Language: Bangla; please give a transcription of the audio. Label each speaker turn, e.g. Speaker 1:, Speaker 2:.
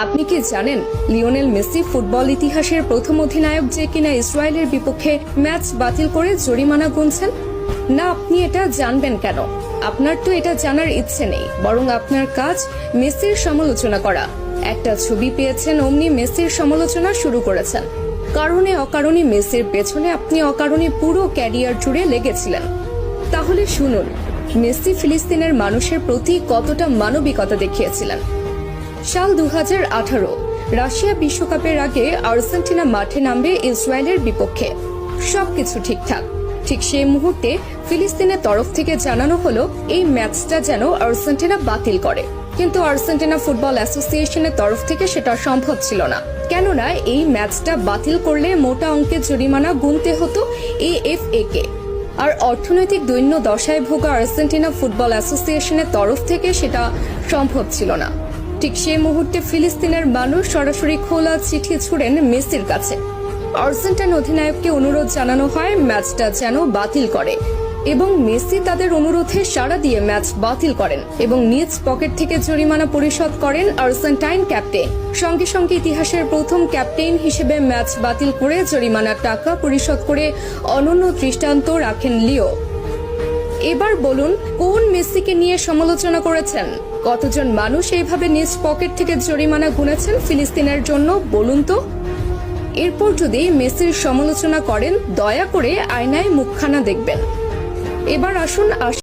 Speaker 1: আপনি কি জানেন লিওনেল মেসি ফুটবল ইতিহাসের প্রথম অধিনায়ক যে কিনা ইসরায়েলের বিপক্ষে ম্যাচ বাতিল করে জরিমানা গুনছেন? না, আপনি এটা জানবেন কেন? আপনার তো এটা জানার ইচ্ছে নেই, বরং আপনার কাজ মেসির সমালোচনা করা। একটা ছবি পেয়েছেন, অমনি মেসির সমালোচনা শুরু করেছেন। কারণে অকারণে মেসির পেছনে আপনি অকারণে পুরো ক্যারিয়ার জুড়ে লেগেছিলেন। তাহলে শুনুন, মেসি ফিলিস্তিনের মানুষের প্রতি কতটা মানবিকতা দেখিয়েছিলেন। সাল 2018 রাশিয়া বিশ্বকাপের আগে আর্জেন্টিনা মাঠে নামবে ইসরায়েলের বিপক্ষে। সবকিছু ঠিকঠাক। ঠিক সেই মুহূর্তে ফিলিস্তিনের তরফ থেকে জানানো হলো এই ম্যাচটা যেন আর্জেন্টিনা বাতিল করে। কিন্তু আর্জেন্টিনা ফুটবল অ্যাসোসিয়েশনের তরফ থেকে সেটা সম্ভব ছিল না, কেননা এই ম্যাচটা বাতিল করলে মোটা অঙ্কের জরিমানা গুনতে হতো এএফএ কে। আর অর্থনৈতিক দৈন্য দশায় ভোগা আর্জেন্টিনা ফুটবল অ্যাসোসিয়েশনের তরফ থেকে সেটা সম্ভব ছিল না। ঠিক সেই মুহূর্তে ফিলিস্তিনের মানুষ সরাসরি খোলা চিঠি ছুড়েন মেসির কাছে। আর্জেন্টাইন অধিনায়ককে অনুরোধ জানানো হয় ম্যাচটা যেন বাতিল করে, এবং মেসি তাদের অনুরোধে সাড়া দিয়ে ম্যাচ বাতিল করেন এবং নিজ পকেট থেকে জরিমানা পরিশোধ করেন আর্জেন্টাইন ক্যাপ্টেন। সঙ্গে সঙ্গে ইতিহাসের প্রথম ক্যাপ্টেন হিসেবে ম্যাচ বাতিল করে জরিমানার টাকা পরিশোধ করে অনন্য দৃষ্টান্ত রাখেন লিও। এবার বলুন, কোন মেসিকে নিয়ে সমালোচনা করেছেন? কতজন মানুষ এইভাবে নিজ পকেট থেকে জরিমানা গুনেছেন ফিলিস্তিনের জন্য, বলুন তো? এরপর যদি মেসির সমালোচনা করেন, দয়া করে আয়নায় মুখখানা দেখবেন। এবার আসুন